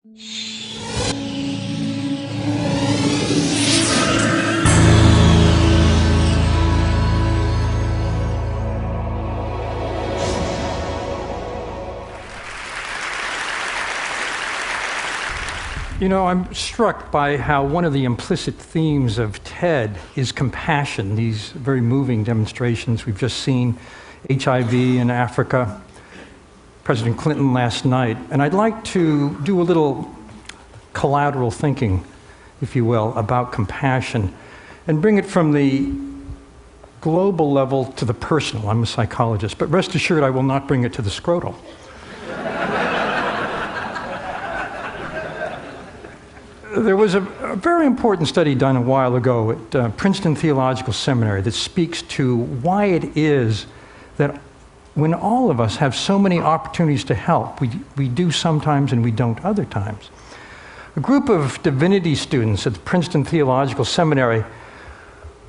You know, I'm struck by how one of the implicit themes of TED is compassion, these very moving demonstrations we've just seen, HIV in Africa, President Clinton last night. And I'd like to do a little collateral thinking, if you will, about compassion and bring it from the global level to the personal. I'm a psychologist, but rest assured I will not bring it to the scrotal. There was a very important study done a while ago at Princeton Theological Seminary that speaks to why it is that when all of us have so many opportunities to help, we do sometimes and we don't other times. A group of divinity students at the Princeton Theological Seminary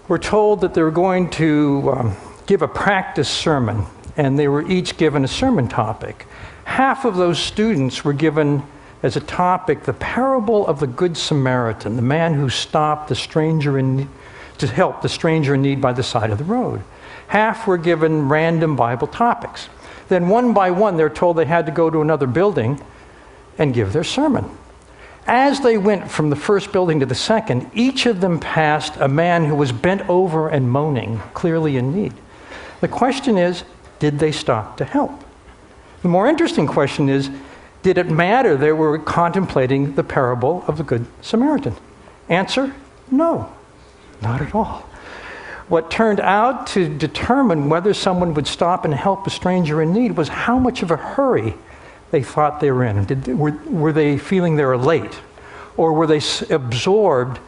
were told that they were going to give a practice sermon, and they were each given a sermon topic. Half of those students were given as a topic the parable of the Good Samaritan, the man who stopped the stranger to help the stranger in need by the side of the road. Half were given random Bible topics. Then one by one, they're told they had to go to another building and give their sermon. As they went from the first building to the second, each of them passed a man who was bent over and moaning, clearly in need. The question is, did they stop to help? The more interesting question is, did it matter they were contemplating the parable of the Good Samaritan? Answer, no, not at all. What turned out to determine whether someone would stop and help a stranger in need was how much of a hurry they thought they were in. Were they feeling they were late? Or were they absorbed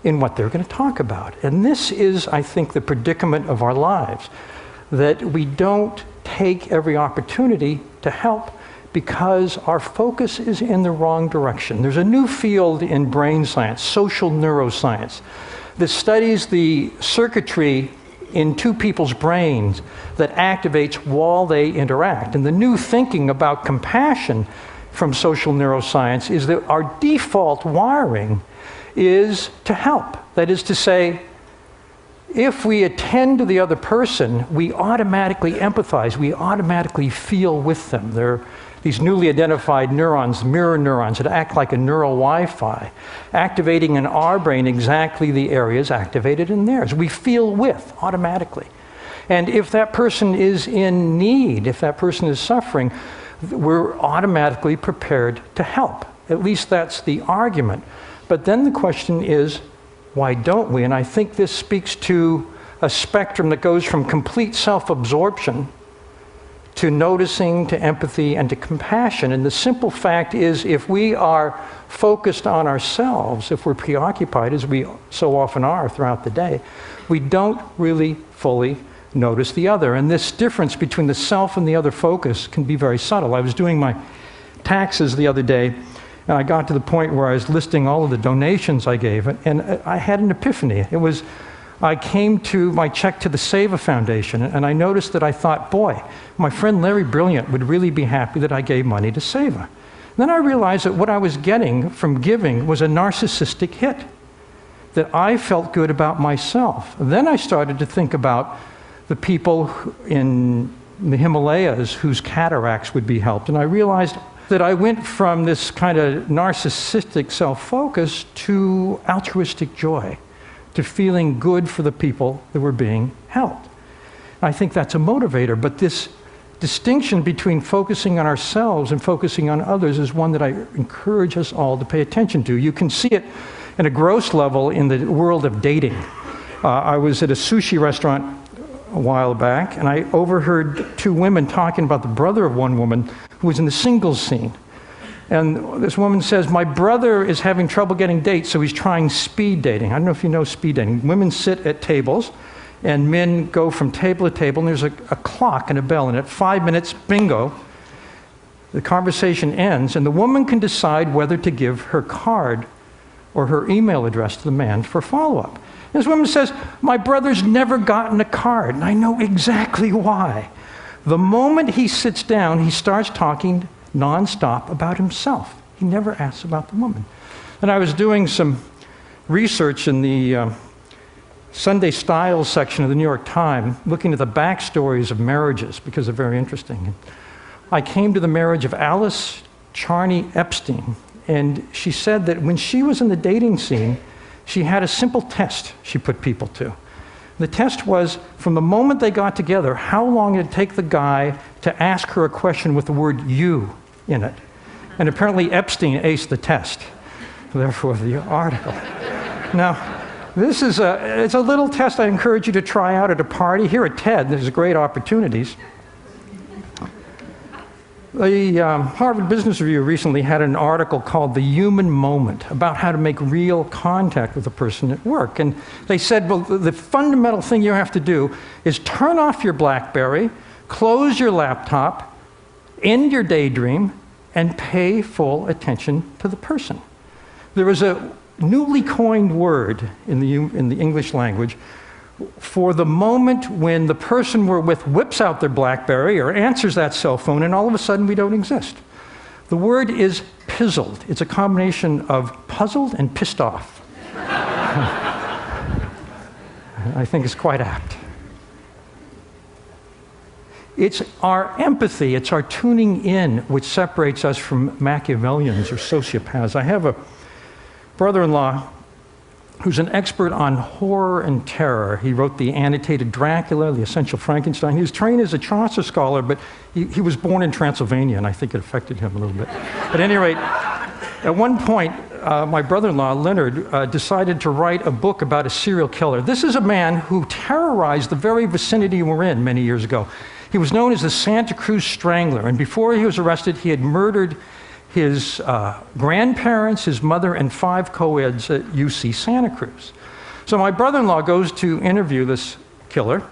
in what they were going to talk about? And this is, I think, the predicament of our lives, that we don't take every opportunity to help because our focus is in the wrong direction. There's a new field in brain science, social neuroscience, that studies the circuitry in two people's brains that activates while they interact. And the new thinking about compassion from social neuroscience is that our default wiring is to help. That is to say, if we attend to the other person, we automatically empathize, we automatically feel with them. They're these newly identified neurons, mirror neurons, that act like a neural Wi-Fi, activating in our brain exactly the areas activated in theirs. We feel with automatically. And if that person is in need, if that person is suffering, we're automatically prepared to help. At least that's the argument. But then the question is, why don't we? And I think this speaks to a spectrum that goes from complete self-absorption to noticing, to empathy, and to compassion. And the simple fact is, if we are focused on ourselves, if we're preoccupied, as we so often are throughout the day, we don't really fully notice the other. And this difference between the self and the other focus can be very subtle. I was doing my taxes the other day, and I got to the point where I was listing all of the donations I gave, and I had an epiphany. I came to my check to the Seva Foundation, and I noticed that I thought, boy, my friend Larry Brilliant would really be happy that I gave money to Seva. Then I realized that what I was getting from giving was a narcissistic hit, that I felt good about myself. Then I started to think about the people in the Himalayas whose cataracts would be helped, and I realized that I went from this kind of narcissistic self-focus to altruistic joy, to feeling good for the people that were being helped. I think that's a motivator, but this distinction between focusing on ourselves and focusing on others is one that I encourage us all to pay attention to. You can see it at a gross level in the world of dating. I was at a sushi restaurant a while back, and I overheard two women talking about the brother of one woman who was in the singles scene. And this woman says, my brother is having trouble getting dates, so he's trying speed dating. I don't know if you know speed dating. Women sit at tables, and men go from table to table, and there's a clock and a bell, and at 5 minutes, bingo, the conversation ends, and the woman can decide whether to give her card or her email address to the man for follow-up. And this woman says, my brother's never gotten a card, and I know exactly why. The moment he sits down, he starts talking nonstop about himself. He never asks about the woman. And I was doing some research in the Sunday Styles section of the New York Times, looking at the backstories of marriages because they're very interesting. I came to the marriage of Alice Charney Epstein, and she said that when she was in the dating scene, she had a simple test she put people to. The test was, from the moment they got together, how long did it take the guy to ask her a question with the word "you" in it? And apparently Epstein aced the test, therefore the article. Now, it's a little test I encourage you to try out at a party. Here at TED, there's great opportunities. The Harvard Business Review recently had an article called "The Human Moment" about how to make real contact with a person at work. And they said, well, the fundamental thing you have to do is turn off your BlackBerry, close your laptop, end your daydream, and pay full attention to the person. There was a newly coined word in the English language for the moment when the person we're with whips out their BlackBerry or answers that cell phone, and all of a sudden we don't exist. The word is pizzled. It's a combination of puzzled and pissed off. I think it's quite apt. It's our empathy, it's our tuning in, which separates us from Machiavellians or sociopaths. I have a brother-in-law who's an expert on horror and terror. He wrote the annotated Dracula, the Essential Frankenstein. He was trained as a Chaucer scholar, but he was born in Transylvania, and I think it affected him a little bit. At any rate, at one point, my brother-in-law, Leonard, decided to write a book about a serial killer. This is a man who terrorized the very vicinity we're in many years ago. He was known as the Santa Cruz Strangler, and before he was arrested, he had murdered his grandparents, his mother, and 5 co-eds at UC Santa Cruz. So my brother-in-law goes to interview this killer,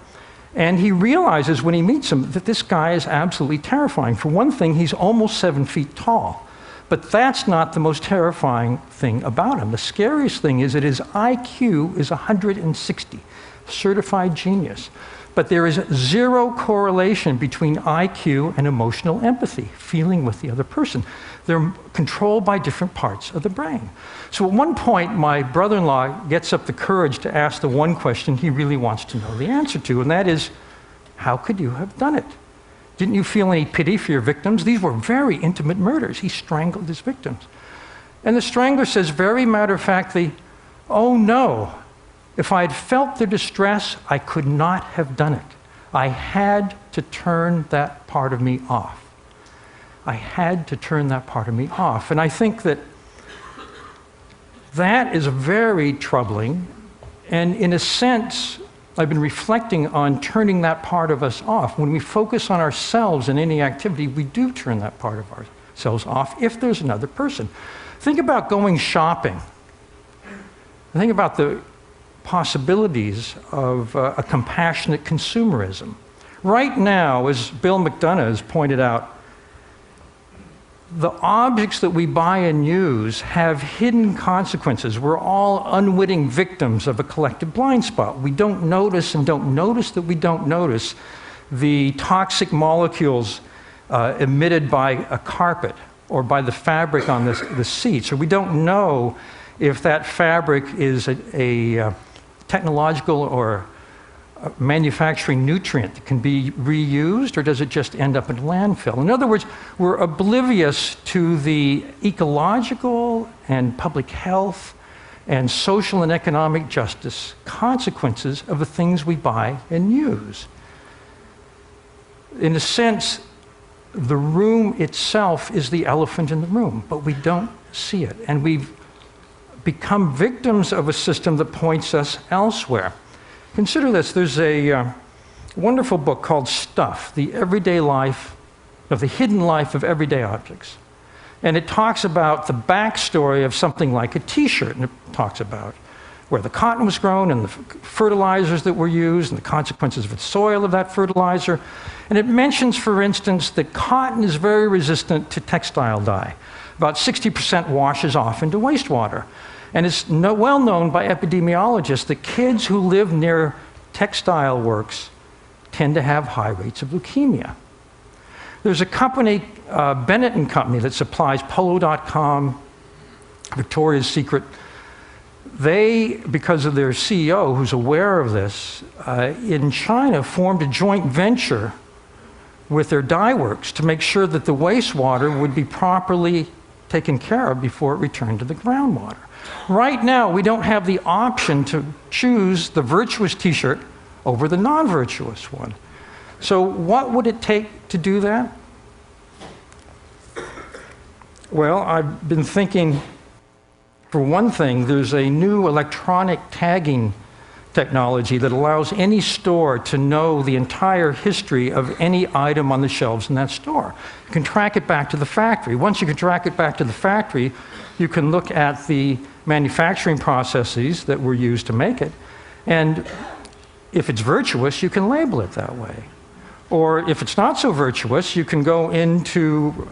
and he realizes when he meets him that this guy is absolutely terrifying. For one thing, he's almost 7 feet tall. But that's not the most terrifying thing about him. The scariest thing is that his IQ is 160, certified genius. But there is zero correlation between IQ and emotional empathy, feeling with the other person. They're controlled by different parts of the brain. So at one point, my brother-in-law gets up the courage to ask the one question he really wants to know the answer to, and that is, how could you have done it? Didn't you feel any pity for your victims? These were very intimate murders. He strangled his victims. And the strangler says very matter-of-factly, oh no, if I had felt their distress, I could not have done it. I had to turn that part of me off. I had to turn that part of me off. And I think that that is very troubling. And in a sense, I've been reflecting on turning that part of us off. When we focus on ourselves in any activity, we do turn that part of ourselves off if there's another person. Think about going shopping. Think about the possibilities of a compassionate consumerism. Right now, as Bill McDonough has pointed out, the objects that we buy and use have hidden consequences. We're all unwitting victims of a collective blind spot. We don't notice and don't notice that we don't notice the toxic molecules emitted by a carpet or by the fabric on the seats, or we don't know if that fabric is a technological or manufacturing nutrient that can be reused, or does it just end up in a landfill? In other words, we're oblivious to the ecological and public health and social and economic justice consequences of the things we buy and use. In a sense, the room itself is the elephant in the room, but we don't see it. And we've become victims of a system that points us elsewhere. Consider this. There's a wonderful book called Stuff, the Everyday Life of the Hidden Life of Everyday Objects. And it talks about the backstory of something like a t-shirt, and it talks about where the cotton was grown and the fertilizers that were used and the consequences of the soil of that fertilizer. And it mentions, for instance, that cotton is very resistant to textile dye. About 60% washes off into wastewater. And it's well known by epidemiologists that kids who live near textile works tend to have high rates of leukemia. There's a company, Bennett and Company, that supplies Polo.com, Victoria's Secret. They, because of their CEO, who's aware of this, in China formed a joint venture with their dye works to make sure that the wastewater would be properly taken care of before it returned to the groundwater. Right now, we don't have the option to choose the virtuous t-shirt over the non-virtuous one. So what would it take to do that? Well, I've been thinking, for one thing, there's a new electronic tagging technology that allows any store to know the entire history of any item on the shelves in that store. You can track it back to the factory. Once you can track it back to the factory, you can look at the manufacturing processes that were used to make it. And if it's virtuous, you can label it that way. Or if it's not so virtuous, you can go into,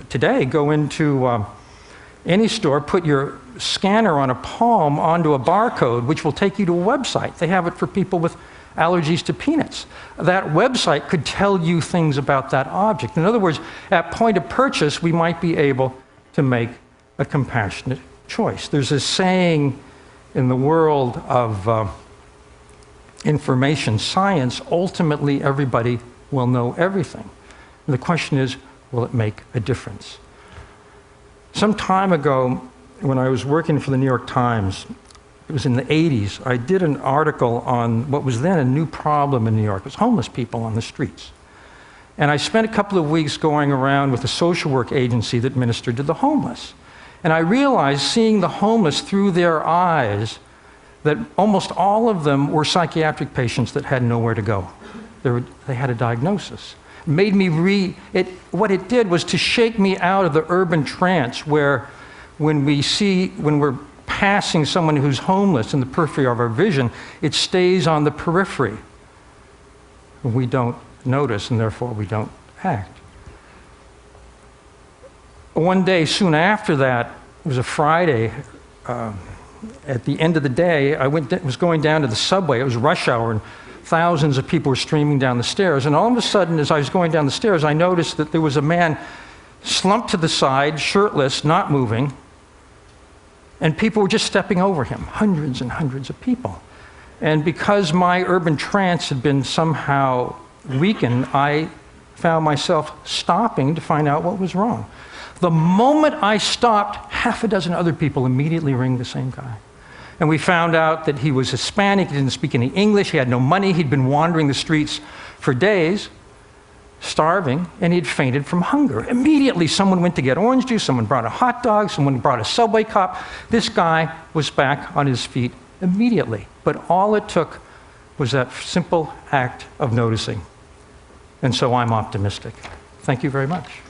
any store, put your scanner on a palm onto a barcode, which will take you to a website. They have it for people with allergies to peanuts. That website could tell you things about that object. In other words, at point of purchase, we might be able to make a compassionate choice. There's a saying in the world of information science, ultimately everybody will know everything. And the question is, will it make a difference? Some time ago, when I was working for the New York Times, it was in the 80s, I did an article on what was then a new problem in New York. It was homeless people on the streets. And I spent a couple of weeks going around with a social work agency that ministered to the homeless. And I realized, seeing the homeless through their eyes, that almost all of them were psychiatric patients that had nowhere to go. They had a diagnosis. Made me what it did was to shake me out of the urban trance where when we're passing someone who's homeless in the periphery of our vision, it stays on the periphery. We don't notice, and therefore we don't act. One day soon after that, it was a Friday, at the end of the day, I was going down to the subway. It was rush hour, and thousands of people were streaming down the stairs. And all of a sudden, as I was going down the stairs, I noticed that there was a man slumped to the side, shirtless, not moving, and people were just stepping over him, hundreds and hundreds of people. And because my urban trance had been somehow weakened, I found myself stopping to find out what was wrong. The moment I stopped, half a dozen other people immediately ringed the same guy. And we found out that he was Hispanic, he didn't speak any English, he had no money, he'd been wandering the streets for days, starving, and he'd fainted from hunger. Immediately, someone went to get orange juice, someone brought a hot dog, someone brought a Subway cop. This guy was back on his feet immediately. But all it took was that simple act of noticing. And so I'm optimistic. Thank you very much.